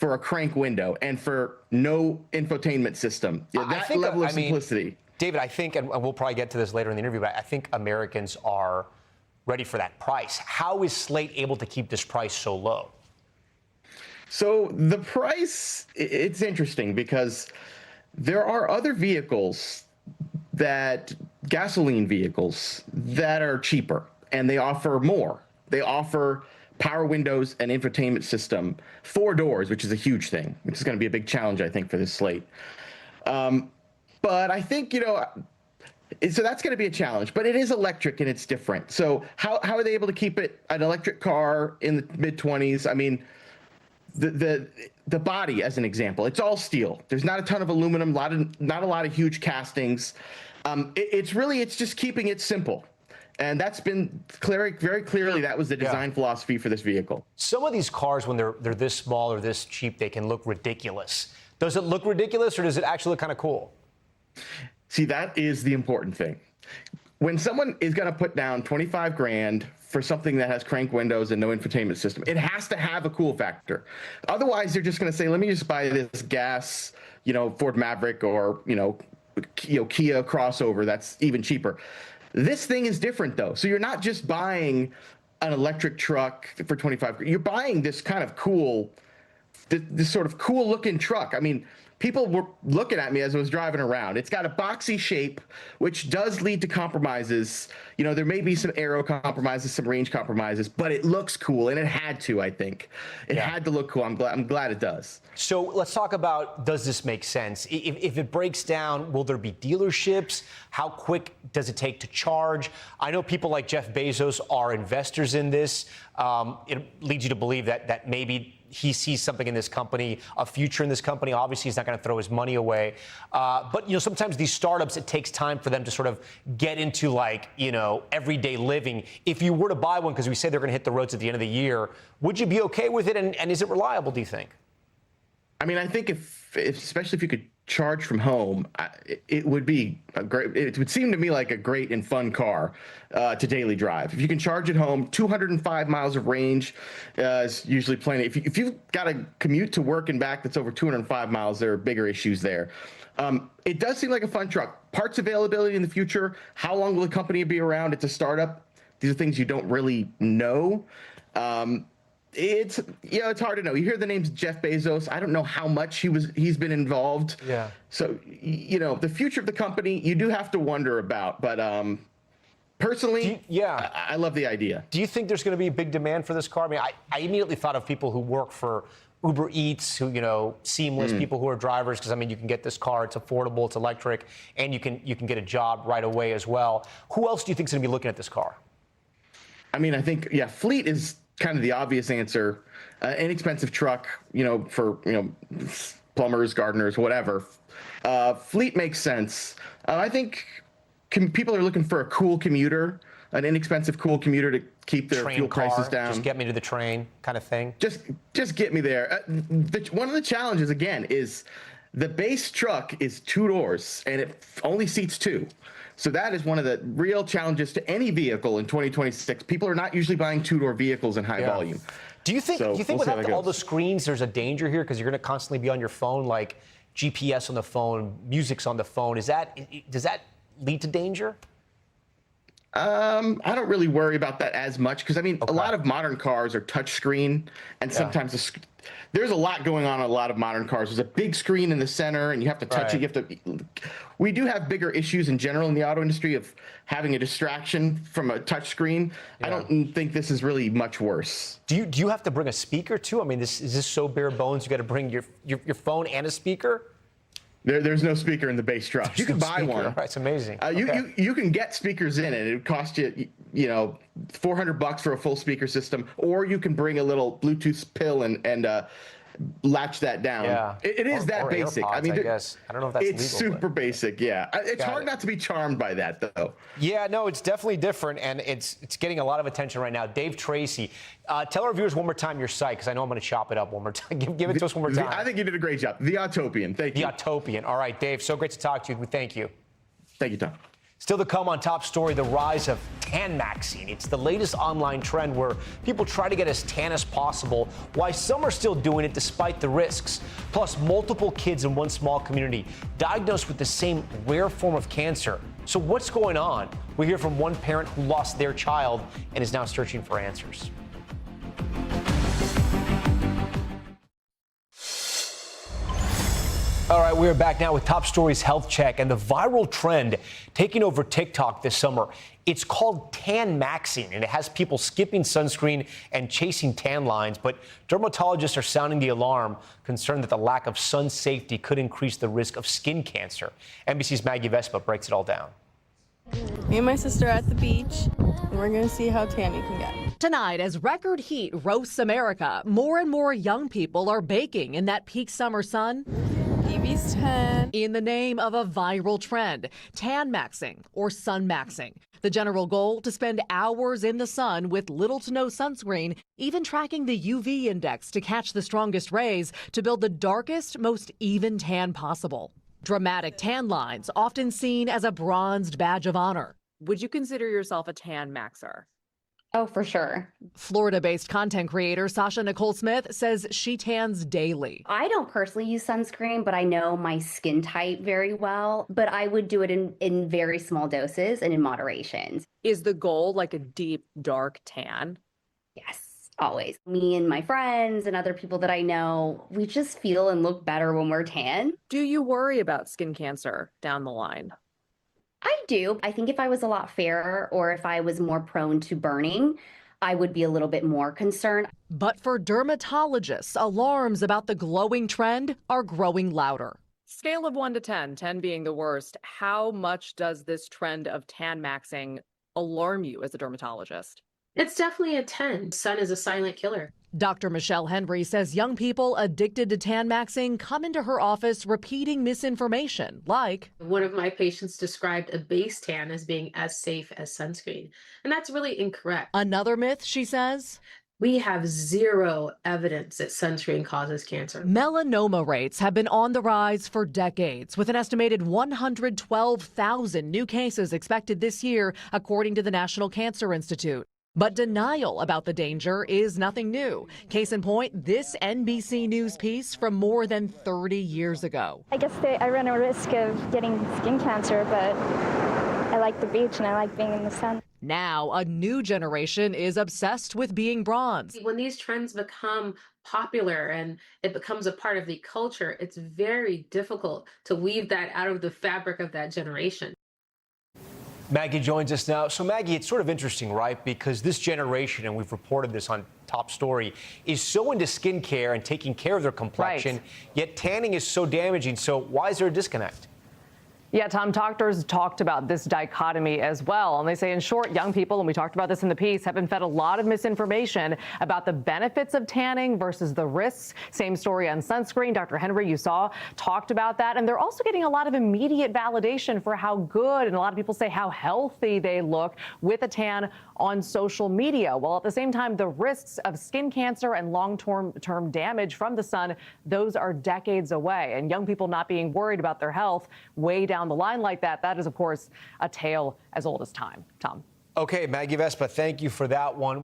[SPEAKER 4] for a crank window and for no infotainment system. Yeah, that level of simplicity.
[SPEAKER 1] David, I think, and we'll probably get to this later in the interview, but I think Americans are ready for that price. How is Slate able to keep this price so low?
[SPEAKER 4] So the price, it's interesting because there are other vehicles gasoline vehicles that are cheaper and they offer more. They offer power windows and infotainment system, 4 doors, which is a huge thing, which is going to be a big challenge, I think, for this slate. But I think, so that's going to be a challenge, but it is electric and it's different. So how are they able to keep it an electric car in the mid-20s? I mean, the body, as an example, it's all steel. There's not a ton of aluminum, not a lot of huge castings. It's just keeping it simple. And that's been very clearly, that was the design philosophy for this vehicle.
[SPEAKER 1] Some of these cars, when they're this small or this cheap, they can look ridiculous. Does it look ridiculous or does it actually look kind of cool?
[SPEAKER 4] See, that is the important thing. When someone is going to put down 25 grand for something that has crank windows and no infotainment system, it has to have a cool factor. Otherwise, they're just going to say, let me just buy this gas, Ford Maverick or, Kia crossover that's even cheaper. This thing is different, though. So you're not just buying an electric truck for 25 grand. You're buying this kind of cool, this sort of cool looking truck. I mean, people were looking at me as I was driving around. It's got a boxy shape, which does lead to compromises. There may be some aero compromises, some range compromises, but it looks cool, and it had to, I think. It had to look cool. I'm glad it does.
[SPEAKER 1] So let's talk about, does this make sense? If it breaks down, will there be dealerships? How quick does it take to charge? I know people like Jeff Bezos are investors in this. It leads you to believe that maybe he sees something in this company, a future in this company. Obviously, he's not going to throw his money away. But, sometimes these startups, it takes time for them to sort of get into everyday living. If you were to buy one, because we say they're going to hit the roads at the end of the year, would you be okay with it? And is it reliable, do you think?
[SPEAKER 4] I mean, I think especially if you could charge from home, it would be a great. It would seem to me like a great and fun car to daily drive. If you can charge at home, 205 miles of range is usually plenty. If you've got to commute to work and back that's over 205 miles, there are bigger issues there. It does seem like a fun truck. Parts availability in the future. How long will the company be around? It's a startup. These are things you don't really know. It's hard to know. You hear the names Jeff Bezos. I don't know how much he's been involved.
[SPEAKER 1] Yeah.
[SPEAKER 4] So the future of the company you do have to wonder about. But personally, I love the idea.
[SPEAKER 1] Do you think there's going to be a big demand for this car? I mean, I immediately thought of people who work for Uber Eats, who seamless people who are drivers, because you can get this car. It's affordable. It's electric, and you can get a job right away as well. Who else do you think is going to be looking at this car?
[SPEAKER 4] I mean, I think fleet is kind of the obvious answer. Inexpensive truck, for plumbers, gardeners, whatever. Fleet makes sense. I think people are looking for a cool commuter, an inexpensive cool commuter to keep their fuel prices down.
[SPEAKER 1] Just get me to the train, kind of thing.
[SPEAKER 4] Just get me there. One of the challenges again is the base truck is 2 doors and it only seats 2. So that is one of the real challenges to any vehicle in 2026. People are not usually buying 2-door vehicles in high volume.
[SPEAKER 1] Do you think with all the screens, there's a danger here because you're going to constantly be on your phone, like GPS on the phone, music's on the phone? Does that lead to danger?
[SPEAKER 4] I don't really worry about that as much because a lot of modern cars are touchscreen, and sometimes there's a lot going on a lot of modern cars. There's a big screen in the center, and you have to touch it. We do have bigger issues in general in the auto industry of having a distraction from a touchscreen. I don't think this is really much worse.
[SPEAKER 1] Do you have to bring a speaker too? I mean, is this so bare bones? You got to bring your phone and a speaker?
[SPEAKER 4] There's no speaker in the base truck. You can buy one.
[SPEAKER 1] Right, it's amazing.
[SPEAKER 4] You can get speakers in it. It would cost you, $400 for a full speaker system, or you can bring a little Bluetooth pill and latch that down. Yeah. It is that basic.
[SPEAKER 1] AirPods, I guess. I don't know if that's legal.
[SPEAKER 4] It's super basic. Yeah. It's hard not to be charmed by that, though.
[SPEAKER 1] Yeah, no, it's definitely different, and it's getting a lot of attention right now. Dave Tracy, tell our viewers one more time your site, because I know I'm going to chop it up one more time. Give it to us one more time.
[SPEAKER 4] I think you did a great job. The Autopian. Thank you.
[SPEAKER 1] The Autopian. All right, Dave, so great to talk to you. We thank you.
[SPEAKER 4] Thank you, Tom.
[SPEAKER 1] Still to come on Top Story, the rise of tan maxing. It's the latest online trend where people try to get as tan as possible, why some are still doing it despite the risks. Plus, multiple kids in one small community diagnosed with the same rare form of cancer. So what's going on? We hear from one parent who lost their child and is now searching for answers. All right, we are back now with Top Story's Health Check and the viral trend taking over TikTok this summer. It's called tan maxing, and it has people skipping sunscreen and chasing tan lines. But dermatologists are sounding the alarm, concerned that the lack of sun safety could increase the risk of skin cancer. NBC's Maggie Vespa breaks it all down.
[SPEAKER 5] Me and my sister are at the beach, and we're going to see how tan you can get.
[SPEAKER 6] Tonight, as record heat roasts America, more and more young people are baking in that peak summer sun.
[SPEAKER 5] UV's 10.
[SPEAKER 6] In the name of a viral trend, tan maxing or sun maxing. The general goal, to spend hours in the sun with little to no sunscreen, even tracking the UV index to catch the strongest rays to build the darkest, most even tan possible. Dramatic tan lines, often seen as a bronzed badge of honor.
[SPEAKER 7] Would you consider yourself a tan maxer?
[SPEAKER 9] Oh, for sure.
[SPEAKER 6] Florida-based content creator Sasha Nicole Smith says she tans daily.
[SPEAKER 9] I don't personally use sunscreen, but I know my skin type very well. But I would do it in very small doses and in moderation.
[SPEAKER 7] Is the goal like a deep, dark tan?
[SPEAKER 9] Yes, always. Me and my friends and other people that I know, we just feel and look better when we're tan.
[SPEAKER 7] Do you worry about skin cancer down the line?
[SPEAKER 9] I do. I think if I was a lot fairer or if I was more prone to burning, I would be a little bit more concerned.
[SPEAKER 6] But for dermatologists, alarms about the glowing trend are growing louder.
[SPEAKER 7] Scale of 1 to 10, 10 being the worst, how much does this trend of tan maxing alarm you as a dermatologist?
[SPEAKER 10] It's definitely a 10. Sun is a silent killer.
[SPEAKER 6] Dr. Michelle Henry says young people addicted to tan maxing come into her office repeating misinformation, like
[SPEAKER 10] one of my patients described a base tan as being as safe as sunscreen. And that's really incorrect.
[SPEAKER 6] Another myth, she says,
[SPEAKER 10] we have zero evidence that sunscreen causes cancer.
[SPEAKER 6] Melanoma rates have been on the rise for decades, with an estimated 112,000 new cases expected this year, according to the National Cancer Institute. But denial about the danger is nothing new. Case in point, this NBC News piece from more than 30 years ago.
[SPEAKER 26] I guess I run a risk of getting skin cancer, but I like the beach and I like being in the sun.
[SPEAKER 6] Now, a new generation is obsessed with being bronze.
[SPEAKER 10] When these trends become popular and it becomes a part of the culture, it's very difficult to weave that out of the fabric of that generation.
[SPEAKER 1] Maggie joins us now. So, Maggie, it's sort of interesting, right? Because this generation, and we've reported this on Top Story, is so into skincare and taking care of their complexion, right. Yet tanning is so damaging. So why is there a disconnect?
[SPEAKER 7] Yeah, Tom, doctors talked about this dichotomy as well. And they say, in short, young people, and we talked about this in the piece, have been fed a lot of misinformation about the benefits of tanning versus the risks. Same story on sunscreen. Dr. Henry, you saw, talked about that. And they're also getting a lot of immediate validation for how good, and a lot of people say how healthy they look with a tan on social media. While at the same time, the risks of skin cancer and long-term damage from the sun, those are decades away. And young people not being worried about their health way down the line like that, that is, of course, a tale as old as time. Tom.
[SPEAKER 1] Okay, Maggie Vespa, thank you for that one.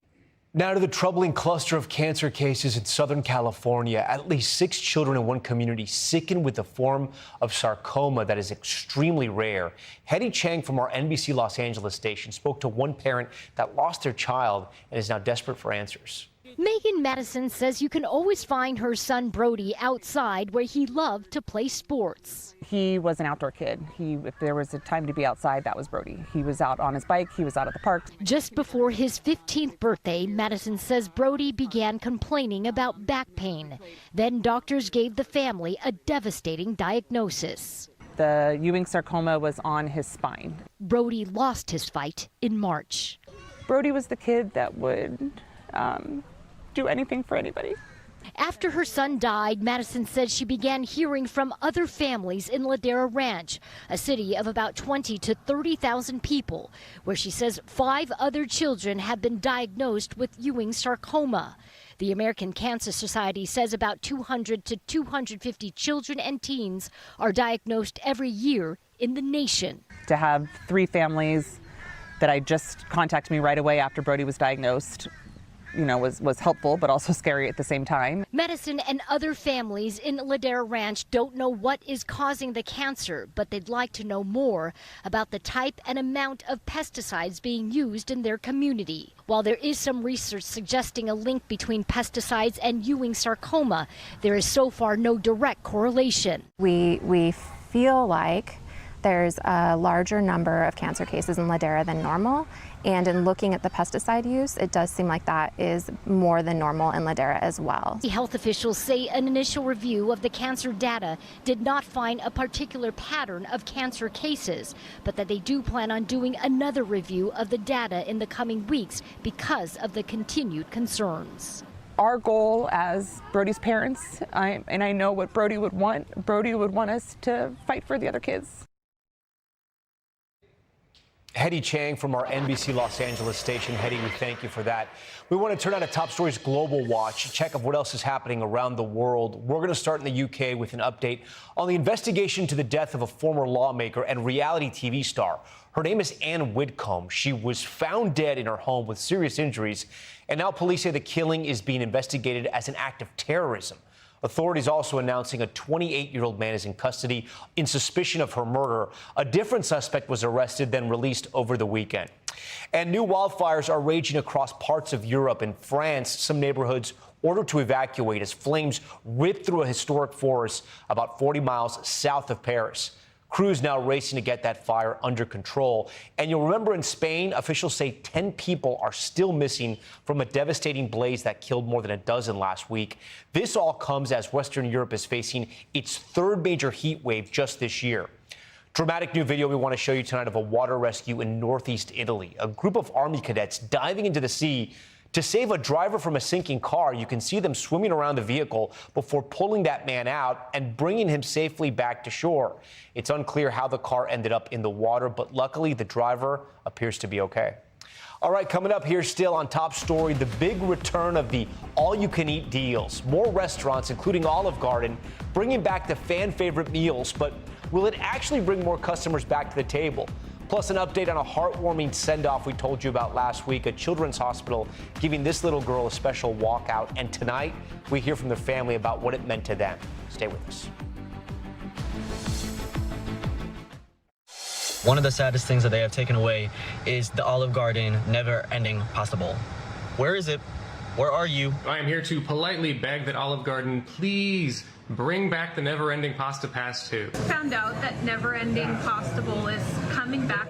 [SPEAKER 1] Now to the troubling cluster of cancer cases in Southern California. At least 6 children in one community sickened with a form of sarcoma that is extremely rare. Hetty Chang from our NBC Los Angeles station spoke to one parent that lost their child and is now desperate for answers.
[SPEAKER 27] Megan Madison says you can always find her son Brody outside where he loved to play sports.
[SPEAKER 28] He was an outdoor kid. If there was a time to be outside, that was Brody. He was out on his bike. He was out at the park.
[SPEAKER 27] Just before his 15th birthday, Madison says Brody began complaining about back pain. Then doctors gave the family a devastating diagnosis.
[SPEAKER 28] The Ewing sarcoma was on his spine.
[SPEAKER 27] Brody lost his fight in March.
[SPEAKER 28] Brody was the kid that would do anything for anybody.
[SPEAKER 27] After her son died, Madison said she began hearing from other families in Ladera Ranch, a city of about 20 to 30,000 people, where she says 5 other children have been diagnosed with Ewing sarcoma. The American Cancer Society says about 200 to 250 children and teens are diagnosed every year in the nation.
[SPEAKER 28] To have 3 families that I just contacted me right away after Brody was diagnosed, was helpful, but also scary at the same time.
[SPEAKER 27] Madison and other families in Ladera Ranch don't know what is causing the cancer, but they'd like to know more about the type and amount of pesticides being used in their community. While there is some research suggesting a link between pesticides and Ewing sarcoma, there is so far no direct correlation.
[SPEAKER 8] We feel like there's a larger number of cancer cases in Ladera than normal. And in looking at the pesticide use, it does seem like that is more than normal in Ladera as well.
[SPEAKER 27] The health officials say an initial review of the cancer data did not find a particular pattern of cancer cases, but that they do plan on doing another review of the data in the coming weeks because of the continued concerns.
[SPEAKER 28] Our goal as Brody's parents, and I know what Brody would want us to fight for the other kids.
[SPEAKER 1] Hetty Chang from our NBC Los Angeles station. Hetty, we thank you for that. We want to turn on to Top Stories Global Watch, check of what else is happening around the world. We're going to start in the UK with an update on the investigation to the death of a former lawmaker and reality TV star. Her name is Ann Whitcomb. She was found dead in her home with serious injuries, and now police say the killing is being investigated as an act of terrorism. Authorities also announcing a 28-year-old man is in custody in suspicion of her murder. A different suspect was arrested, then released over the weekend. And new wildfires are raging across parts of Europe. In France, some neighborhoods ordered to evacuate as flames rip through a historic forest about 40 miles south of Paris. Crews now racing to get that fire under control. And you'll remember in Spain, officials say 10 people are still missing from a devastating blaze that killed more than a dozen last week. This all comes as Western Europe is facing its 3rd major heat wave just this year. Dramatic new video we want to show you tonight of a water rescue in northeast Italy. A group of Army cadets diving into the sea to save a driver from a sinking car. You can see them swimming around the vehicle before pulling that man out and bringing him safely back to shore. It's unclear how the car ended up in the water, but luckily the driver appears to be okay. All right, coming up here still on Top Story, the big return of the all-you-can-eat deals. More restaurants, including Olive Garden, bringing back the fan-favorite meals, but will it actually bring more customers back to the table? Plus, an update on a heartwarming send-off we told you about last week, a children's hospital giving this little girl a special walkout. And tonight, we hear from their family about what it meant to them. Stay with us.
[SPEAKER 11] One of the saddest things that they have taken away is the Olive Garden never-ending pasta bowl. Where is it? Where are you?
[SPEAKER 12] I am here to politely beg that Olive Garden please bring back the never-ending pasta pass too.
[SPEAKER 13] Found out that never-ending pasta bowl is coming back.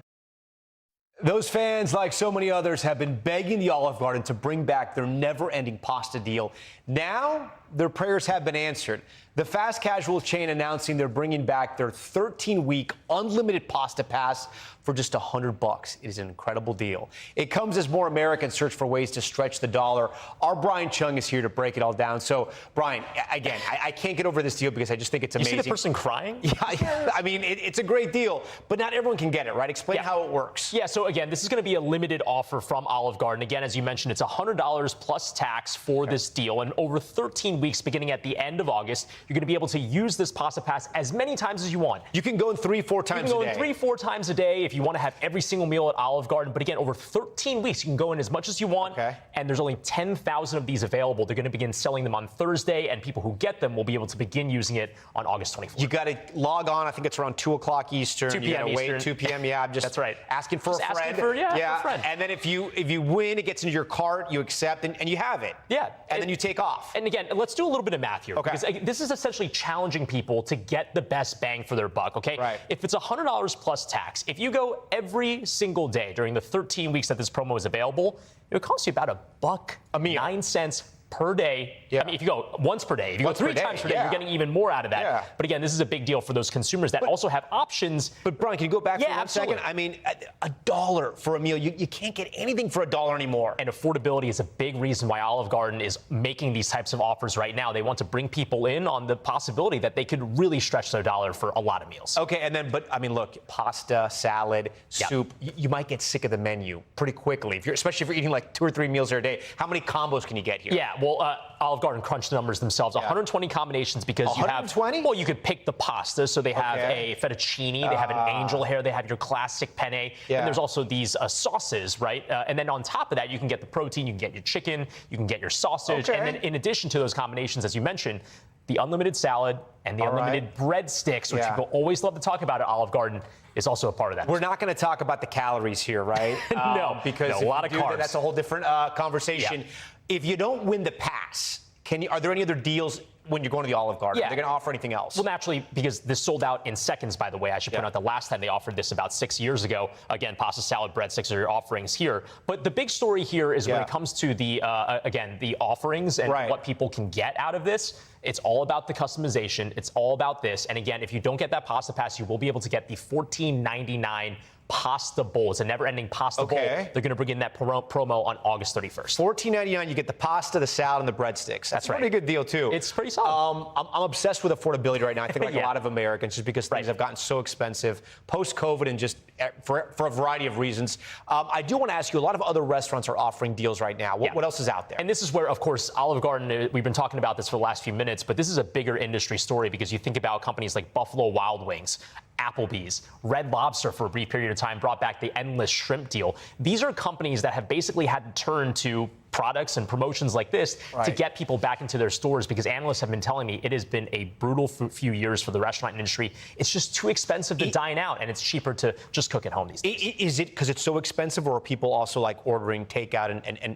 [SPEAKER 1] Those fans, like so many others, have been begging the Olive Garden to bring back their never-ending pasta deal. Now, their prayers have been answered. The fast casual chain announcing they're bringing back their 13-week unlimited pasta pass for just $100. It is an incredible deal. It comes as more Americans search for ways to stretch the dollar. Our Brian Chung is here to break it all down. So, Brian, again, I can't get over this deal because I just think it's amazing.
[SPEAKER 14] You see the person crying?
[SPEAKER 1] Yeah, I mean, it's a great deal, but not everyone can get it, right? Explain how it works.
[SPEAKER 14] Yeah, so again, this is going to be a limited offer from Olive Garden. Again, as you mentioned, it's $100 plus tax for this deal. And over 13 weeks, beginning at the end of August, you're going to be able to use this pasta pass as many times as you want.
[SPEAKER 1] You can go in 3-4 times a day.
[SPEAKER 14] You can go in 3-4 times a day if you want to have every single meal at Olive Garden. But again, over 13 weeks, you can go in as much as you want. And there's only 10,000 of these available. They're going to begin selling them on Thursday, and people who get them will be able to begin using it on August 24th.
[SPEAKER 1] You got to log on. I think it's around 2 o'clock Eastern.
[SPEAKER 14] 2 p.m.
[SPEAKER 1] You got to
[SPEAKER 14] Eastern.
[SPEAKER 1] wait 2 p.m. Yeah, I'm just
[SPEAKER 14] That's right.
[SPEAKER 1] asking for
[SPEAKER 14] Just
[SPEAKER 1] a friend.
[SPEAKER 14] asking for, for a friend.
[SPEAKER 1] And then if you win, it gets into your cart, you accept, and you have it.
[SPEAKER 14] Yeah.
[SPEAKER 1] And then you take off.
[SPEAKER 14] And again, let's do a little bit of math here.
[SPEAKER 1] Okay.
[SPEAKER 14] Because this is essentially challenging people to get the best bang for their buck, okay?
[SPEAKER 1] Right.
[SPEAKER 14] If it's $100 plus tax, if you go every single day during the 13 weeks that this promo is available, it would cost you about $1.09 per day.
[SPEAKER 1] Yeah.
[SPEAKER 14] I mean, if you go once per day, if you go 3 times per day, you're getting even more out of that.
[SPEAKER 1] Yeah.
[SPEAKER 14] But again, this is a big deal for those consumers that also have options.
[SPEAKER 1] But Brian, can you go back for 1
[SPEAKER 14] absolutely.
[SPEAKER 1] second? I mean, $1 for a meal. You can't get anything for $1 anymore.
[SPEAKER 14] And affordability is a big reason why Olive Garden is making these types of offers right now. They want to bring people in on the possibility that they could really stretch their dollar for a lot of meals.
[SPEAKER 1] Okay, and then, but I mean, look, pasta, salad, soup, you might get sick of the menu pretty quickly, especially if you're eating like 2 or 3 meals a day. How many combos can you get here?
[SPEAKER 14] Yeah, well, well, Olive Garden crunched the numbers themselves. 120 combinations because
[SPEAKER 1] 120?
[SPEAKER 14] you have, well, you could pick the pasta. So they have a fettuccine, they have an angel hair, they have your classic penne, and there's also these sauces, right? And then on top of that, you can get the protein, you can get your chicken, you can get your sausage, and then in addition to those combinations, as you mentioned, the unlimited salad and the unlimited breadsticks, which people always love to talk about at Olive Garden, is also a part of that.
[SPEAKER 1] We're not going to talk about the calories here, right?
[SPEAKER 14] No,
[SPEAKER 1] because
[SPEAKER 14] a lot of carbs.
[SPEAKER 1] That's a whole different conversation. Yeah. If you don't win the pass, are there any other deals when you're going to the Olive Garden? Are they going to offer anything else?
[SPEAKER 14] Well, naturally, because this sold out in seconds, by the way. I should point out the last time they offered this about 6 years ago. Again, pasta, salad, breadsticks are your offerings here. But the big story here is when it comes to the, again, the offerings and what people can get out of this. It's all about the customization. It's all about this. And again, if you don't get that pasta pass, you will be able to get the $14.99 pasta bowl. It's a never-ending pasta bowl. They're going to bring in that promo on August 31st.
[SPEAKER 1] $14.99, you get the pasta, the salad, and the breadsticks. That's right. A pretty good deal, too.
[SPEAKER 14] It's pretty solid.
[SPEAKER 1] I'm obsessed with affordability right now. I think like a lot of Americans, just because things have gotten so expensive post-COVID and just for a variety of reasons. I do want to ask you, a lot of other restaurants are offering deals right now. What else is out there?
[SPEAKER 14] And this is where, of course, Olive Garden, we've been talking about this for the last few minutes, but this is a bigger industry story because you think about companies like Buffalo Wild Wings, Applebee's, Red Lobster for a brief period of time brought back the endless shrimp deal. These are companies that have basically had to turn to products and promotions like this to get people back into their stores because analysts have been telling me it has been a brutal few years for the restaurant industry. It's just too expensive to dine out, and it's cheaper to just cook at home these days.
[SPEAKER 1] Is it because it's so expensive, or are people also like ordering takeout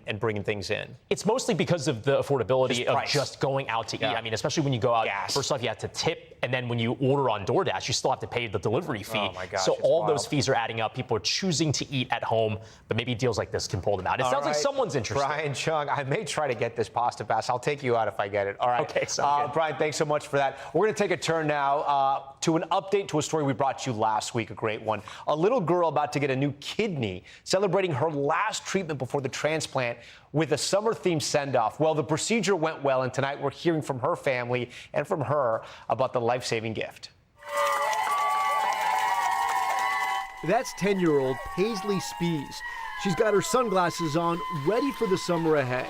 [SPEAKER 1] and bringing things in?
[SPEAKER 14] It's mostly because of the affordability of just going out to eat. I mean, especially when you go out, first off, you have to tip, and then when you order on DoorDash, you still have to pay the delivery fee.
[SPEAKER 1] Oh my gosh,
[SPEAKER 14] so all those fees are adding up. People are choosing to eat at home, but maybe deals like this can pull them out. It sounds like someone's interested.
[SPEAKER 1] Brian Chung, I may try to get this pasta pass. I'll take you out if I get it. All right.
[SPEAKER 14] Okay,
[SPEAKER 1] Brian, thanks so much for that. We're going to take a turn now to an update to a story we brought you last week, a great one. A little girl about to get a new kidney, celebrating her last treatment before the transplant with a summer-themed send-off. Well, the procedure went well, and tonight we're hearing from her family and from her about the life-saving gift.
[SPEAKER 15] That's 10-year-old Paisley Spees. She's got her sunglasses on, ready for the summer ahead.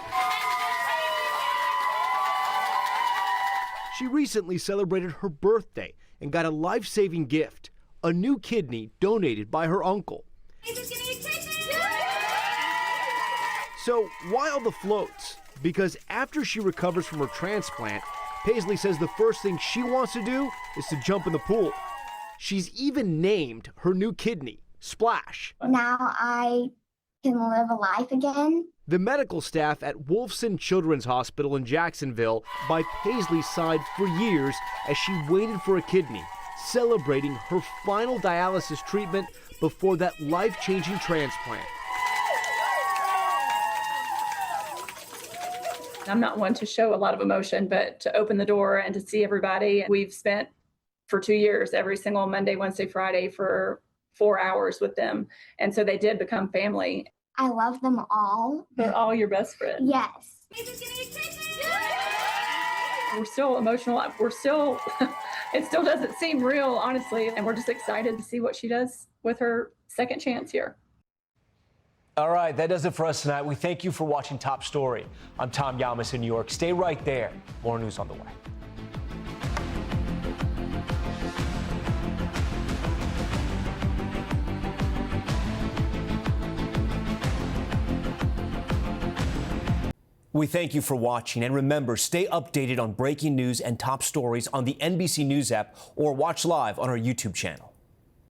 [SPEAKER 15] She recently celebrated her birthday and got a life-saving gift, a new kidney donated by her uncle. So why all the floats? Because after she recovers from her transplant, Paisley says the first thing she wants to do is to jump in the pool. She's even named her new kidney Splash.
[SPEAKER 16] Now I can live a life again.
[SPEAKER 15] The medical staff at Wolfson Children's Hospital in Jacksonville by Paisley's side for years as she waited for a kidney, celebrating her final dialysis treatment before that life-changing transplant.
[SPEAKER 17] I'm not one to show a lot of emotion, but to open the door and to see everybody. We've spent for 2 years every single Monday, Wednesday, Friday for 4 hours with them. And so they did become family.
[SPEAKER 16] I love them all.
[SPEAKER 17] They're all your best friends.
[SPEAKER 16] Yes.
[SPEAKER 17] We're still emotional. We're still, it still doesn't seem real, honestly. And we're just excited to see what she does with her second chance here.
[SPEAKER 1] All right, that does it for us tonight. We thank you for watching Top Story. I'm Tom Llamas in New York. Stay right there. More news on the way. We thank you for watching, and remember, stay updated on breaking news and top stories on the NBC News app or watch live on our YouTube channel.